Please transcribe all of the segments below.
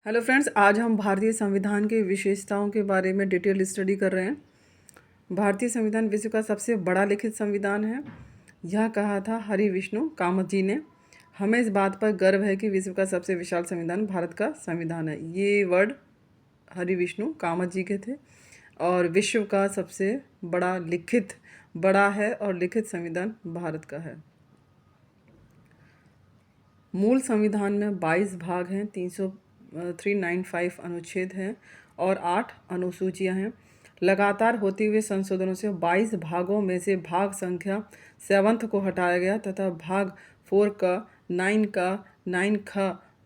Hello friends, आज हम भारतीय संविधान के विशेषताओं के बारे में डिटेल स्टडी कर रहे हैं। भारतीय संविधान विश्व का सबसे बड़ा लिखित संविधान है। यह कहा था हरि विष्णु कामत जी ने। हमें इस बात पर गर्व है कि विश्व का सबसे विशाल संविधान भारत का संविधान है। ये वर्ड हरि विष्णु कामत जी के थे। और विश्व का सबसे बड़ा है और लिखित संविधान भारत का है। मूल संविधान में 22 भाग हैं, 395 अनुच्छेद हैं और 8 अनुसूचियां हैं। लगातार होते हुए संशोधनों से 22 भागों में से भाग संख्या 7 को हटाया गया तथा भाग 4 का 9 ख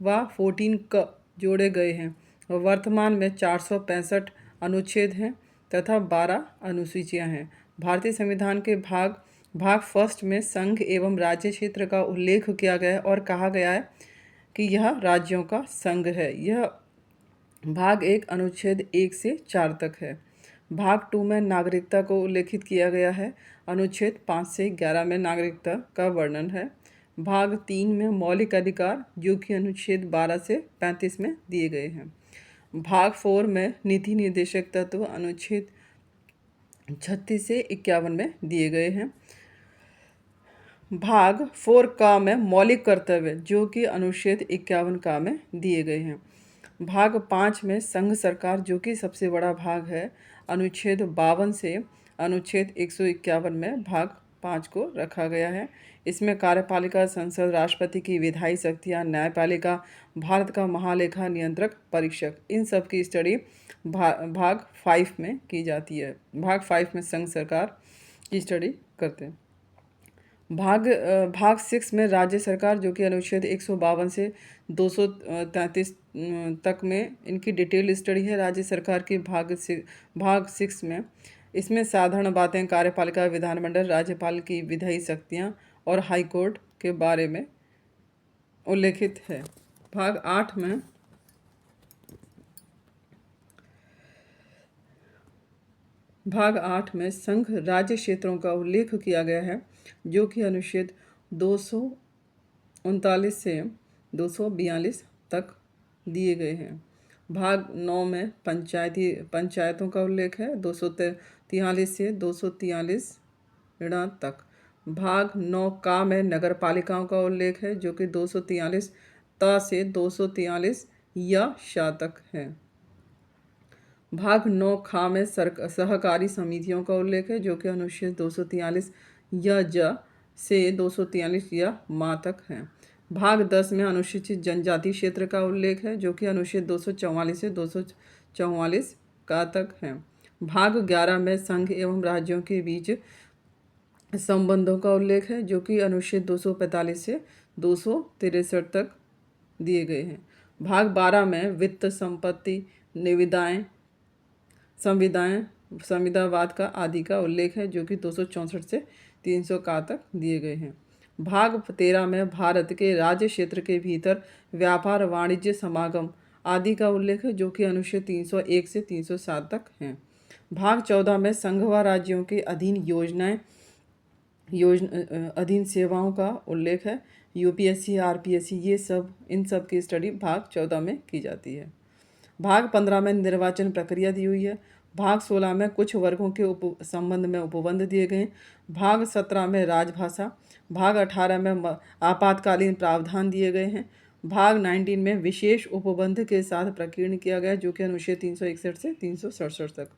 व 14 क जोड़े गए हैं। वर्तमान में 465 अनुच्छेद हैं तथा 12 अनुसूचियां हैं। भारतीय संविधान के भाग फर्स्ट में संघ एवं राज्य क्षेत्र का उल्लेख किया गया है और कहा गया है कि यह राज्यों का संघ है। यह भाग 1 अनुच्छेद 1 से 4 तक है। भाग 2 में नागरिकता को उल्लेखित किया गया है। अनुच्छेद 5 से 11 में नागरिकता का वर्णन है। भाग 3 में मौलिक अधिकार, जो कि अनुच्छेद 12 से 35 में दिए गए हैं। भाग 4 में नीति निर्देशक तत्व अनुच्छेद 36 से 51 में दिए गए हैं। भाग 4 का में मौलिक कर्तव्य, जो कि अनुच्छेद 51 का में दिए गए हैं। भाग 5 में संघ सरकार, जो कि सबसे बड़ा भाग है, अनुच्छेद 52 से अनुच्छेद 151 में भाग 5 को रखा गया है। इसमें कार्यपालिका, संसद, राष्ट्रपति की विधायी शक्तियाँ, न्यायपालिका, भारत का महालेखा नियंत्रक, परीक्षक, इन सब की स्टडी भाग 5 में की जाती है। भाग 5 में संघ सरकार की स्टडी करते हैं। भाग 6 में राज्य सरकार, जो कि अनुच्छेद 152 से 233 तक में इनकी डिटेल स्टडी है। राज्य सरकार की भाग 6 में इसमें साधारण बातें, कार्यपालिका, विधानमंडल, राज्यपाल की विधायी शक्तियाँ और हाई कोर्ट के बारे में उल्लेखित है। भाग 8 में संघ राज्य क्षेत्रों का उल्लेख किया गया है, जो कि अनुच्छेद 239 से 242 तक दिए गए हैं। भाग 9 में पंचायतों का उल्लेख है, 243 से 243 तक। भाग 9 का में नगर पालिकाओं का उल्लेख है, जो कि 243 ता से 243 या शा तक है। भाग 9 खा में सहकारी समितियों का उल्लेख है, जो कि अनुच्छेद 243 या ज से 243 या मा तक है। भाग 10 में अनुसूचित जनजाति क्षेत्र का उल्लेख है, जो कि अनुच्छेद 244 से 244 का तक है। भाग 11 में संघ एवं राज्यों के बीच संबंधों का उल्लेख है, जो कि अनुच्छेद 245 से 263 तक दिए गए हैं। भाग 12 में वित्त, संपत्ति, निविदाएं, संविदावाद का आदि का उल्लेख है, जो कि 264 से 300 का तक दिए गए हैं। भाग 13 में भारत के राज्य क्षेत्र के भीतर व्यापार, वाणिज्य, समागम आदि का उल्लेख है, जो कि अनुच्छेद 301 से 307 तक हैं। भाग 14 में संघ व राज्यों के अधीन अधीन सेवाओं का उल्लेख है, यूपीएससी, आरपीएससी, इन सब की स्टडी भाग 14 में की जाती है। भाग 15 में निर्वाचन प्रक्रिया दी हुई है। भाग 16 में कुछ वर्गों के संबंध में उपबंध दिए गए। भाग 17 में राजभाषा। भाग 18 में आपातकालीन प्रावधान दिए गए हैं। भाग 19 में विशेष उपबंध के साथ प्रकीर्ण किया गया, जो कि अनुच्छेद 361 से 367 तक।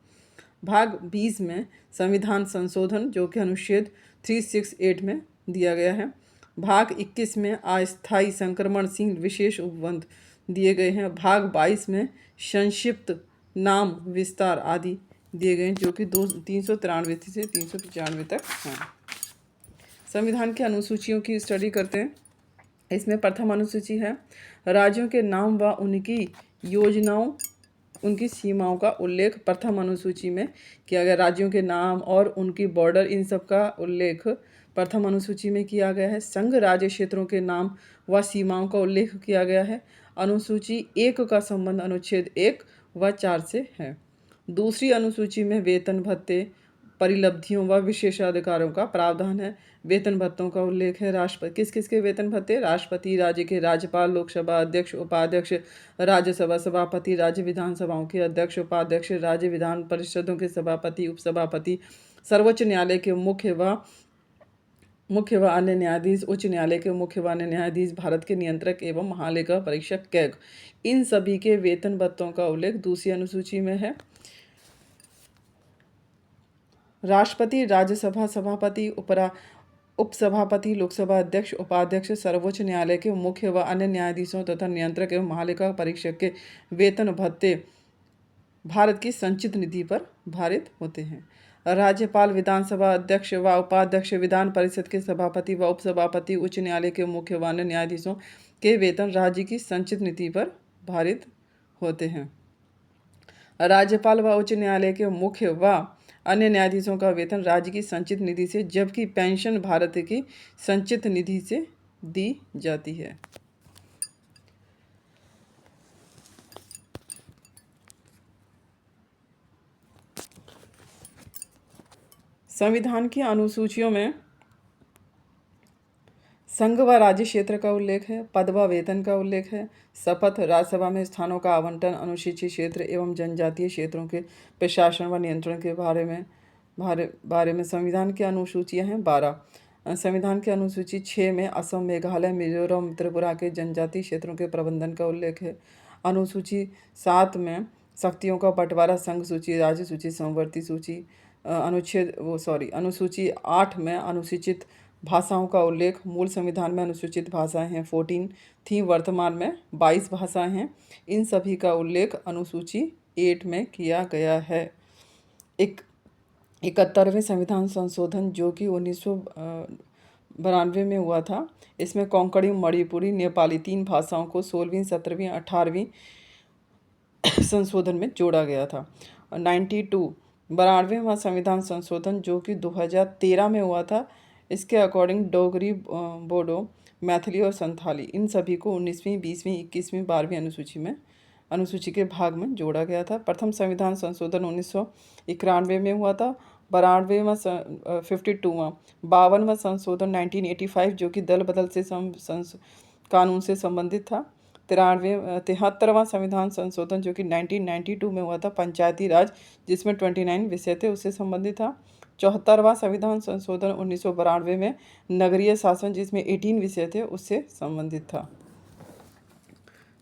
भाग 20 में संविधान संशोधन, जो कि अनुच्छेद 368 में दिया गया है। भाग 21 में अस्थायी संक्रमणशील विशेष उपबंध दिए गए हैं। भाग 22 में संक्षिप्त नाम विस्तार आदि दिए गए हैं, जो कि 393 से 395 तक हैं। संविधान की अनुसूचियों की स्टडी करते हैं। इसमें प्रथम अनुसूची है राज्यों के नाम व उनकी योजनाओं, उनकी सीमाओं का उल्लेख प्रथम अनुसूची में किया गया। राज्यों के नाम और उनकी बॉर्डर, इन सब का उल्लेख प्रथम अनुसूची में किया गया है। संघ राज्य क्षेत्रों के नाम व सीमाओं का उल्लेख किया गया है। अनुसूची 1 का संबंध अनुच्छेद 1 व 4 से है। दूसरी अनुसूची में वेतन भत्ते, परिलब्धियों व विशेषाधिकारों का प्रावधान है। वेतन भत्तों का उल्लेख है। राष्ट्रपति किस किस के वेतन भत्ते? राष्ट्रपति, राज्य के राज्यपाल, लोकसभा अध्यक्ष, उपाध्यक्ष, राज्यसभा सभापति, राज्य विधानसभाओं के अध्यक्ष, उपाध्यक्ष, राज्य विधान परिषदों के सभापति, उपसभापति, सर्वोच्च न्यायालय के मुख्य व अन्य न्यायाधीश, उच्च न्यायालय के मुख्य व अन्य न्यायाधीश, भारत के नियंत्रक एवं महालेखा परीक्षक कैग, इन सभी के वेतन भत्तों का उल्लेख दूसरी अनुसूची में है। राष्ट्रपति, राज्यसभा सभापति, उपसभापति, लोकसभा अध्यक्ष, उपाध्यक्ष, सर्वोच्च न्यायालय के मुख्य व अन्य न्यायाधीशों तथा नियंत्रक एवं महालेखा परीक्षक के वेतन भत्ते भारत की संचित निधि पर भारित होते हैं। राज्यपाल, विधानसभा अध्यक्ष व उपाध्यक्ष, विधान परिषद के सभापति व उपसभापति, उच्च न्यायालय के मुख्य व अन्य न्यायाधीशों के वेतन राज्य की संचित निधि पर भारित होते हैं। राज्यपाल व उच्च न्यायालय के मुख्य व अन्य न्यायाधीशों का वेतन राज्य की संचित निधि से, जबकि पेंशन भारत की संचित निधि से दी जाती है। संविधान की अनुसूचियों में संघ व राज्य क्षेत्र का उल्लेख है। पद व वेतन का उल्लेख है। शपथ, राज्यसभा में स्थानों का आवंटन, अनुसूचित क्षेत्र एवं जनजातीय क्षेत्रों के प्रशासन व नियंत्रण के बारे में संविधान की अनुसूचियाँ हैं 12। संविधान की अनुसूची 6 में असम, मेघालय, मिजोरम, त्रिपुरा के जनजातीय क्षेत्रों के प्रबंधन का उल्लेख है। अनुसूची 7 में शक्तियों का बंटवारा, संघ सूची, राज्य सूची, समवर्ती सूची। अनुसूची 8 में अनुसूचित भाषाओं का उल्लेख। मूल संविधान में अनुसूचित भाषाएं हैं 14 थी, वर्तमान में 22 भाषाएं हैं। इन सभी का उल्लेख अनुसूची 8 में किया गया है। 71वें संविधान संशोधन जो कि 1992 में हुआ था, इसमें कोंकणी, मणिपुरी, नेपाली 3 भाषाओं को 16वीं, 17वीं, 18वीं संशोधन में जोड़ा गया था। 92वां संविधान संशोधन जो कि 2013 में हुआ था, इसके अकॉर्डिंग डोगरी, बोडो, मैथिली और संथाली इन सभी को 19वीं, 20वीं, 21वीं, 12वीं अनुसूची के भाग में जोड़ा गया था। प्रथम संविधान संशोधन 1991 में हुआ था। 52वां 52वां संशोधन 1985 जो कि दल बदल से कानून से संबंधित था। 73वां संविधान संशोधन जो कि 1992 में हुआ था, पंचायती राज, जिसमें 29 विषय थे, उससे संबंधित था। 74वां संविधान संशोधन 1992 में नगरीय शासन, जिसमें 18 विषय थे, उससे संबंधित था।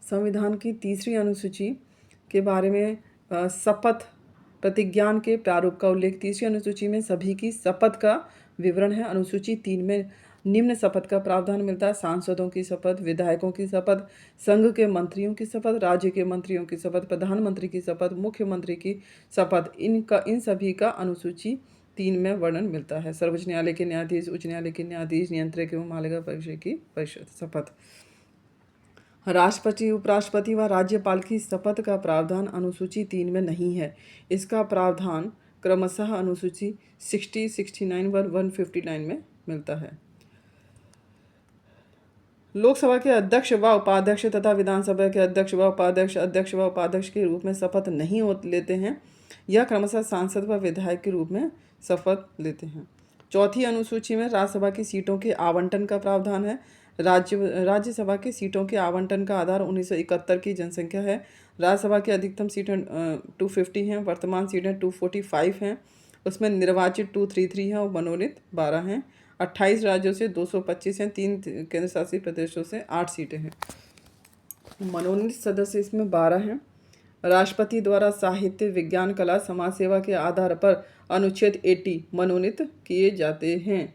संविधान की तीसरी अनुसूची के बारे में शपथ प्रतिज्ञान के प्रारूप का उल्लेख। तीसरी अनुसूची में सभी की शपथ का विवरण है। अनुसूची 3 में निम्न शपथ का प्रावधान मिलता है: सांसदों की शपथ, विधायकों की शपथ, संघ के मंत्रियों की शपथ, राज्य के मंत्रियों की शपथ, प्रधानमंत्री की शपथ, मुख्यमंत्री की शपथ। इन सभी का अनुसूची 3 में वर्णन मिलता है। सर्वोच्च न्यायालय के न्यायाधीश, उच्च न्यायालय के न्यायाधीश, नियंत्रक एवं महालेखा परीक्षक की शपथ। राष्ट्रपति, उपराष्ट्रपति व राज्यपाल की शपथ का प्रावधान अनुसूची 3 में नहीं है। इसका प्रावधान क्रमशः अनुसूची 60, 69 व 159 में मिलता है। लोकसभा के अध्यक्ष व उपाध्यक्ष तथा विधानसभा के अध्यक्ष व उपाध्यक्ष, अध्यक्ष व उपाध्यक्ष के रूप में शपथ नहीं लेते हैं। यह क्रमशः सांसद व विधायक के रूप में शपथ लेते हैं। चौथी अनुसूची में राज्यसभा की सीटों के आवंटन का प्रावधान है। राज्यसभा की सीटों के आवंटन का आधार 1971 की जनसंख्या है। राज्यसभा की अधिकतम सीटें 250 हैं, वर्तमान सीटें 245 हैं। उसमें निर्वाचित 233 हैं और मनोनीत 12 हैं। 28 राज्यों से 225 हैं, 3 केंद्र शासित प्रदेशों से 8 सीटें हैं। मनोनीत सदस्य इसमें 12 हैं। राष्ट्रपति द्वारा साहित्य, विज्ञान, कला, समाज सेवा के आधार पर अनुच्छेद 80 मनोनीत किए जाते हैं।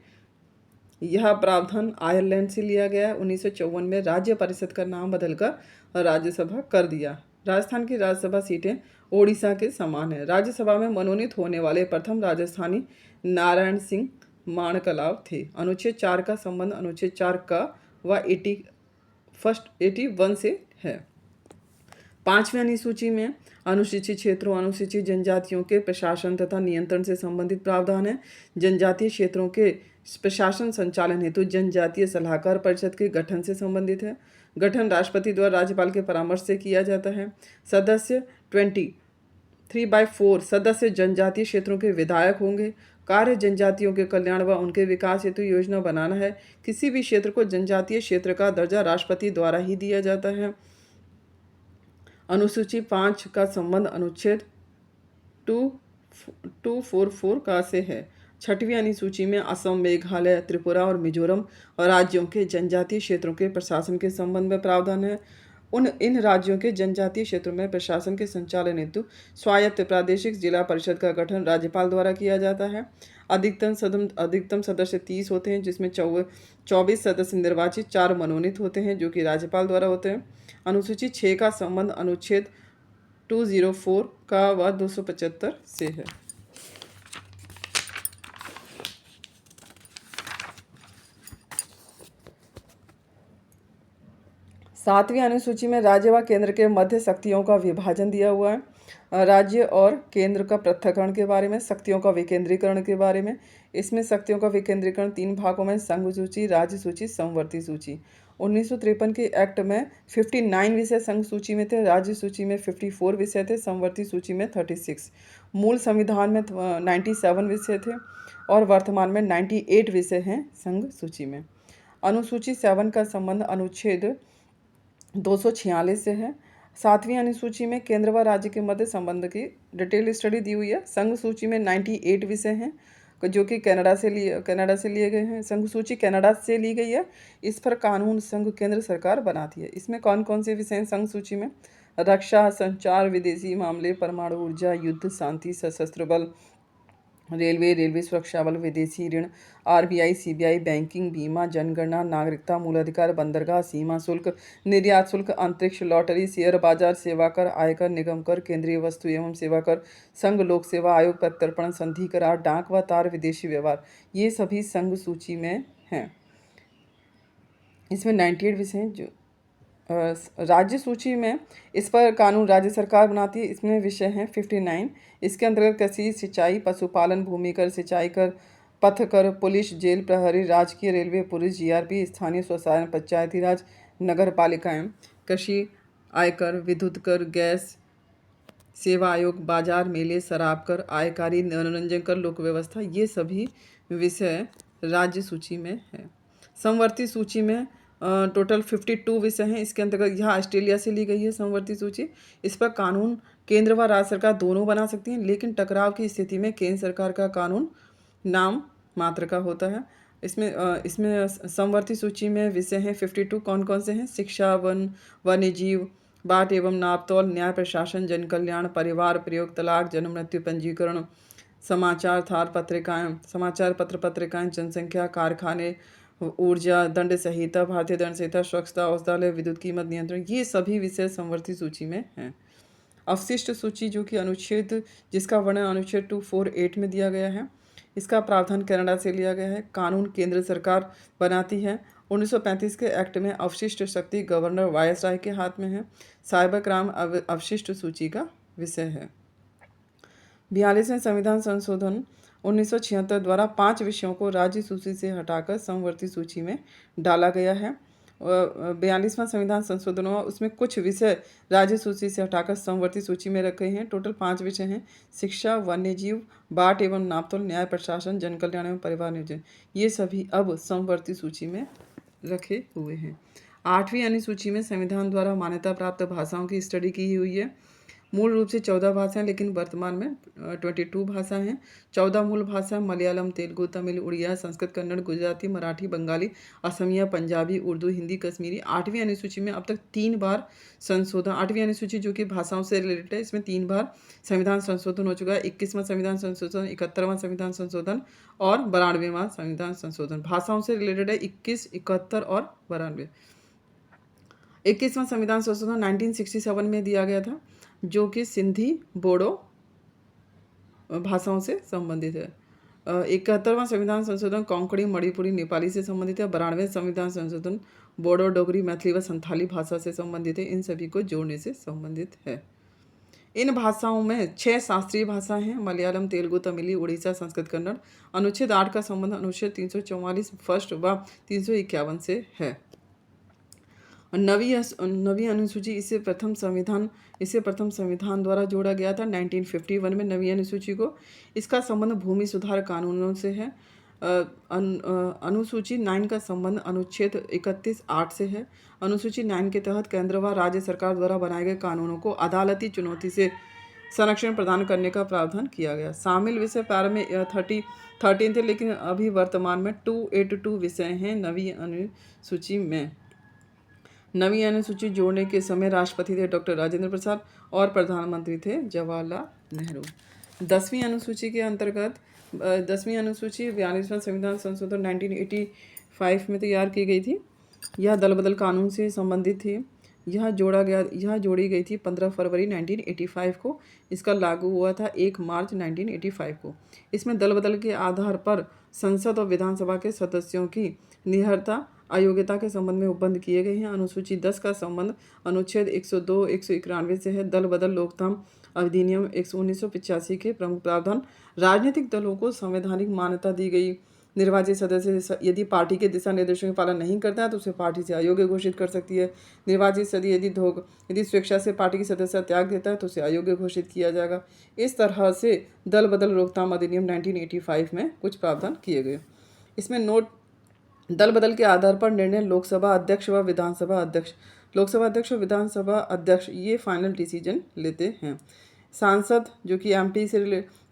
यह प्रावधान आयरलैंड से लिया गया है। 1954 में राज्य परिषद का नाम बदलकर राज्यसभा कर दिया। राजस्थान की राज्यसभा सीटें ओडिशा के समान है। राज्यसभा में मनोनीत होने वाले प्रथम राजस्थानी नारायण सिंह माणकलाव थे। अनुच्छेद 4 का संबंध अनुच्छेद 4 का व 81 से है। 5वीं अनुसूची में अनुसूचित क्षेत्रों, अनुसूचित जनजातियों के प्रशासन तथा नियंत्रण से संबंधित प्रावधान है। जनजातीय क्षेत्रों के प्रशासन संचालन हेतु जनजातीय सलाहकार परिषद के गठन से संबंधित है। गठन राष्ट्रपति द्वारा राज्यपाल के परामर्श से किया जाता है। सदस्य 3/4 सदस्य जनजातीय क्षेत्रों के विधायक होंगे। कार्य जनजातियों के कल्याण व उनके विकास हेतु योजना बनाना है। किसी भी क्षेत्र को जनजातीय क्षेत्र का दर्जा राष्ट्रपति द्वारा ही दिया जाता है। अनुसूची 5 का संबंध अनुच्छेद 244 का से है। 6वीं अनुसूची में असम, मेघालय, त्रिपुरा और मिजोरम और राज्यों के जनजातीय क्षेत्रों के प्रशासन के संबंध में प्रावधान है। इन राज्यों के जनजातीय क्षेत्रों में प्रशासन के संचालन हेतु स्वायत्त प्रादेशिक जिला परिषद का गठन राज्यपाल द्वारा किया जाता है। अधिकतम सदस्य 30 होते हैं, जिसमें 24 सदस्य निर्वाचित, 4 मनोनीत होते हैं जो कि राज्यपाल द्वारा होते हैं। अनुसूची 6 का संबंध अनुच्छेद 204 का व 275 से है। 7वीं अनुसूची में राज्य व केंद्र के मध्य शक्तियों का विभाजन दिया हुआ है। राज्य और केंद्र का पृथक्करण के बारे में, शक्तियों का विकेंद्रीकरण के बारे में। इसमें शक्तियों का विकेंद्रीकरण 3 भागों में, संघ सूची, राज्य सूची, समवर्ती सूची। 1953 के एक्ट में 59 विषय संघ सूची में थे, राज्य सूची में 54 विषय थे, समवर्ती सूची में 36। मूल संविधान में 97 विषय थे और वर्तमान में 98 विषय हैं संघ सूची में। अनुसूची 7 का संबंध अनुच्छेद 246 से है। 7वीं अनुसूची में केंद्र व राज्य के मध्य संबंध की डिटेल स्टडी दी हुई है। संघ सूची में 98 विषय हैं जो कि कनाडा से लिए गए हैं। संघ सूची कनाडा से ली गई है। इस पर कानून संघ केंद्र सरकार बनाती है। इसमें कौन कौन से विषय हैं संघ सूची में? रक्षा, संचार, विदेशी मामले, परमाणु ऊर्जा, युद्ध, शांति, सशस्त्र बल, रेलवे सुरक्षा बल, विदेशी ऋण, आरबीआई, सीबीआई, बैंकिंग, बीमा, जनगणना, नागरिकता, मूलाधिकार, बंदरगाह, सीमा शुल्क, निर्यात शुल्क, अंतरिक्ष, लॉटरी, शेयर बाजार, सेवा कर, आयकर, निगम कर, केंद्रीय वस्तु एवं सेवा कर, संघ लोक सेवा आयोग, प्रत्यर्पण, संधि करार, डाक व तार, विदेशी व्यवहार, ये सभी संघ सूची में हैं। इसमें 98 विषय हैं। जो राज्य सूची में इस पर कानून राज्य सरकार बनाती है। इसमें विषय हैं 59। इसके अंतर्गत कृषि, सिंचाई, पशुपालन, भूमि कर, सिंचाई कर, पथ कर, पुलिस, जेल प्रहरी, राजकीय, रेलवे, पुलिस, जीआरपी, स्थानीय स्वशासन, पंचायती राज, नगर पालिकाएँ, कृषि, आयकर, विद्युत कर, गैस सेवा आयोग, बाजार, मेले, शराब कर, आयकारी, मनोरंजन कर, लोक व्यवस्था, ये सभी विषय राज्य सूची में है। समवर्ती सूची में टोटल 52 विषय हैं। इसके अंतर्गत यह ऑस्ट्रेलिया से ली गई है समवर्ती सूची। इस पर कानून केंद्र व राज्य सरकार दोनों बना सकती हैं, लेकिन टकराव की स्थिति में केंद्र सरकार का कानून नाम मात्र का होता है। इसमें समवर्ती सूची में विषय हैं 52। कौन कौन से हैं? शिक्षा, वन, वन्य जीव, बाट एवं नापतौल, न्याय प्रशासन, जन कल्याण, परिवार प्रयोग, तलाक, जन्म मृत्यु पंजीकरण, समाचार पत्र पत्रिकाएं, जनसंख्या, कारखाने, ऊर्जा, दंड संहिता, भारतीय दंड संहिता, स्वच्छता, औषधालय, विद्युत कीमत नियंत्रण, ये सभी विषय समवर्ती सूची में हैं। अवशिष्ट सूची जो कि अनुच्छेद जिसका वर्णन अनुच्छेद 248 में दिया गया है, इसका प्रावधान कनाडा से लिया गया है। कानून केंद्र सरकार बनाती है। 1935 के एक्ट में अवशिष्ट शक्ति गवर्नर वायसराय के हाथ में है। साइबर क्राइम अवशिष्ट सूची का विषय है। 42वें संविधान संशोधन 1976 द्वारा 5 विषयों को राज्य सूची से हटाकर समवर्ती सूची में डाला गया है। 42वां संविधान संशोधन हुआ, उसमें कुछ विषय राज्य सूची से हटाकर समवर्ती सूची में रखे हैं। टोटल 5 विषय हैं: शिक्षा, वन्यजीव, बाट एवं नापतोल, न्याय प्रशासन, जन कल्याण एवं परिवार नियोजन, ये सभी अब समवर्ती सूची में रखे हुए हैं। 8वीं अनुसूची में संविधान द्वारा मान्यता प्राप्त भाषाओं की स्टडी की हुई है। मूल रूप से 14 भाषाएं, लेकिन वर्तमान में 22 भाषा हैं। 14 मूल भाषा मलयालम, तेलुगु, तमिल, उड़िया, संस्कृत, कन्नड़, गुजराती, मराठी, बंगाली, असमिया, पंजाबी, उर्दू, हिंदी, कश्मीरी। 8वीं अनुसूची में अब तक 3 बार संशोधन, 8वीं अनुसूची जो कि भाषाओं से रिलेटेड है, इसमें 3 बार संविधान संशोधन हो चुका है। 21वां संविधान संशोधन, 71वां संविधान संशोधन और 92वां संविधान संशोधन। भाषाओं से रिलेटेड है 21, 71 और 92। 21वां संविधान संशोधन 1967 में दिया गया था, जो कि सिंधी, बोडो भाषाओं से संबंधित है। 71वां संविधान संशोधन कोंकणी, मणिपुरी, नेपाली से संबंधित है। 92वें संविधान संशोधन बोडो, डोगरी, मैथिली व संथाली भाषा से संबंधित है। इन सभी को जोड़ने से संबंधित है। इन भाषाओं में 6 शास्त्रीय भाषाएं हैं: मलयालम, तेलुगु, तमिली, उड़ीसा, संस्कृत, कन्नड़। अनुच्छेद 8 का संबंध अनुच्छेद 344 फर्स्ट व 351 से है। और नवी अनुसूची इसे प्रथम संविधान द्वारा जोड़ा गया था 1951 में नवी अनुसूची को। इसका संबंध भूमि सुधार कानूनों से है। अनुसूची 9 का संबंध अनुच्छेद 31(8) से है। अनुसूची 9 के तहत केंद्र व राज्य सरकार द्वारा बनाए गए कानूनों को अदालती चुनौती से संरक्षण प्रदान करने का प्रावधान किया गया। शामिल विषय प्रारंभ में 13 थे, लेकिन अभी वर्तमान में 282 विषय हैं नवी अनुसूची में। नवी अनुसूची जोड़ने के समय राष्ट्रपति थे डॉक्टर राजेंद्र प्रसाद और प्रधानमंत्री थे जवाहरलाल नेहरू। 10वीं अनुसूची के अंतर्गत 10वीं अनुसूची 42वां संविधान संशोधन 1985 में तैयार की गई थी। यह दल बदल कानून से संबंधित थी। यह जोड़ी गई थी 15 फरवरी 1985 को। इसका लागू हुआ था 1 मार्च 1985 को। इसमें दल बदल के आधार पर संसद और विधानसभा के सदस्यों की निहरता अयोग्यता के संबंध में उपबंध किए गए हैं। अनुसूची 10 का संबंध अनुच्छेद 102, 191 से है। दल बदल लोकतांत्रिक अधिनियम 1985 के प्रमुख प्रावधान। राजनीतिक दलों को संवैधानिक मान्यता दी गई। निर्वाचित सदस्य यदि पार्टी के दिशा निर्देशों का पालन नहीं करता है तो उसे पार्टी से अयोग्य घोषित कर सकती है। निर्वाचित सदस्य यदि स्वेच्छा से पार्टी की सदस्यता त्याग देता है तो उसे अयोग्य घोषित किया जाएगा। इस तरह से दल बदल लोकतांत्रिक अधिनियम 1985 में कुछ प्रावधान किए गए। इसमें नोट दल बदल के आधार पर निर्णय लोकसभा अध्यक्ष व विधानसभा अध्यक्ष ये फाइनल डिसीजन लेते हैं। सांसद जो कि एमपी से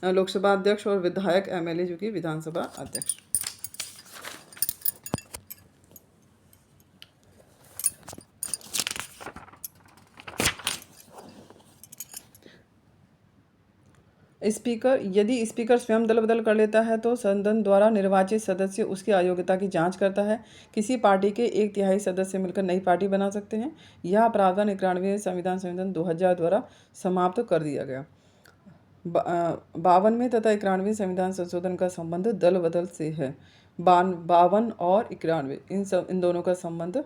लोकसभा अध्यक्ष और विधायक एमएलए जो कि विधानसभा अध्यक्ष। यदि स्पीकर स्वयं दल बदल कर लेता है तो सदन द्वारा निर्वाचित सदस्य उसकी अयोग्यता की जांच करता है। किसी पार्टी के 1/3 सदस्य मिलकर नई पार्टी बना सकते हैं। यह प्रावधान 91वें संविधान 2000 द्वारा समाप्त कर दिया गया। 52वें तथा 91वें संविधान संशोधन का संबंध दल बदल से है। 52 और 91 इन दोनों का संबंध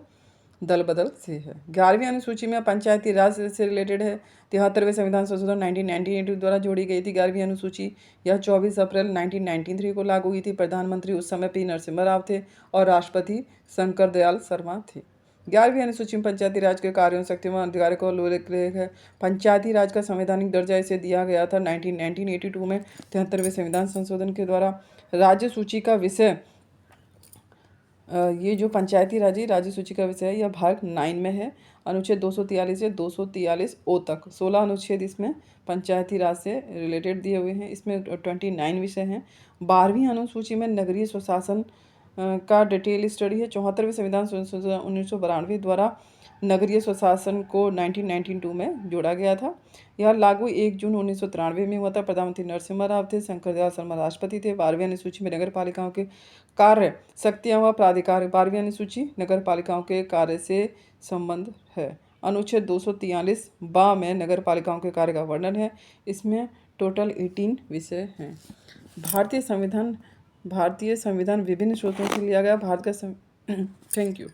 दल बदल से है। 11वीं अनुसूची में पंचायती राज से रिलेटेड है। 73वें संविधान संशोधन 1998 द्वारा जोड़ी गई थी 11वीं अनुसूची। यह 24 अप्रैल 1993 को लागू हुई थी। प्रधानमंत्री उस समय पी नरसिम्हा राव थे और राष्ट्रपति शंकर दयाल शर्मा थे। 11वीं अनुसूची में पंचायती राज के कार्यों शक्तिमान अधिकारों को उल्लेख है। पंचायती राज का संवैधानिक दर्जा इसे दिया गया था 1982 में 73वें संविधान संशोधन के द्वारा। राज्य सूची का विषय ये जो पंचायती राज्य सूची का विषय है यह भाग 9 में है। अनुच्छेद 243 से 243 ओ तक 16 अनुच्छेद इसमें पंचायती राज से रिलेटेड दिए हुए हैं। इसमें 29 विषय हैं। 12वीं अनुसूची में नगरीय स्वशासन का डिटेल स्टडी है। 74वें संविधान संशोधन 1992 द्वारा नगरीय स्वशासन को 1992 में जोड़ा गया था। यह लागू 1 जून 1993 में हुआ था। प्रधानमंत्री नरसिम्हा राव थे, शंकर दयाल शर्मा राष्ट्रपति थे। 12वीं अनुसूची में नगर पालिकाओं के कार्य शक्तियाँ व प्राधिकार। 12वीं अनुसूची नगर पालिकाओं के कार्य से संबंध है। अनुच्छेद 243 बा में नगर पालिकाओं के कार्य का वर्णन है। इसमें टोटल 18 विषय हैं। भारतीय संविधान विभिन्न स्रोतों से लिया गया। Thank you.